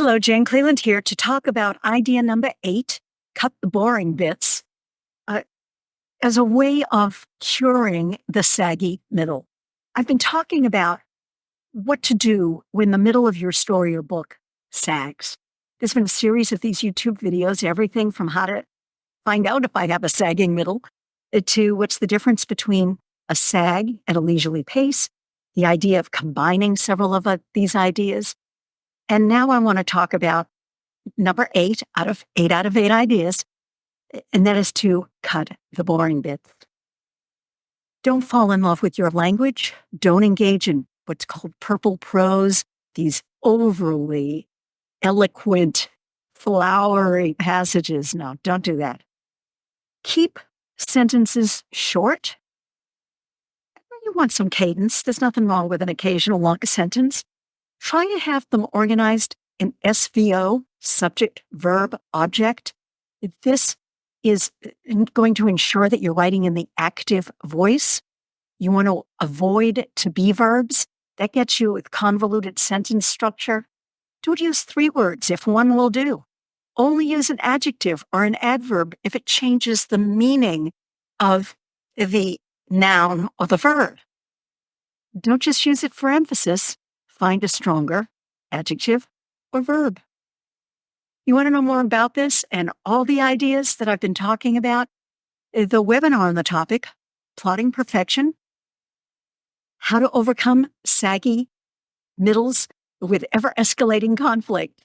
Hello, Jane Cleland here to talk about idea number 8, cut the boring bits, as a way of curing the saggy middle. I've been talking about what to do when the middle of your story or book sags. There's been a series of these YouTube videos, everything from how to find out if I have a sagging middle to what's the difference between a sag and a leisurely pace, the idea of combining several of these ideas. And now I want to talk about number 8 out of 8 ideas, and that is to cut the boring bits. Don't fall in love with your language. Don't engage in what's called purple prose, these overly eloquent, flowery passages. No, don't do that. Keep sentences short. You want some cadence. There's nothing wrong with an occasional long sentence. Try to have them organized in SVO, subject, verb, object. This is going to ensure that you're writing in the active voice. You want to avoid to be verbs. That gets you with convoluted sentence structure. Don't use 3 words if one will do. Only use an adjective or an adverb if it changes the meaning of the noun or the verb. Don't just use it for emphasis. Find a stronger adjective or verb. You want to know more about this and all the ideas that I've been talking about? The webinar on the topic, Plotting Perfection, How to Overcome Saggy Middles with Ever-Escalating Conflict,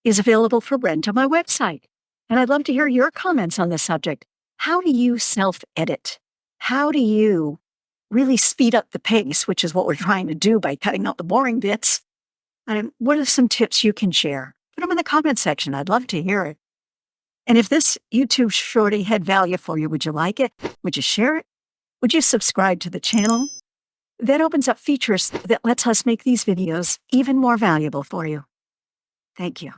is available for rent on my website. And I'd love to hear your comments on this subject. How do you self-edit? How do you really speed up the pace, which is what we're trying to do by cutting out the boring bits? And what are some tips you can share? Put them in the comment section. I'd love to hear it. And if this YouTube shorty had value for you, would you like it? Would you share it? Would you subscribe to the channel? That opens up features that lets us make these videos even more valuable for you. Thank you.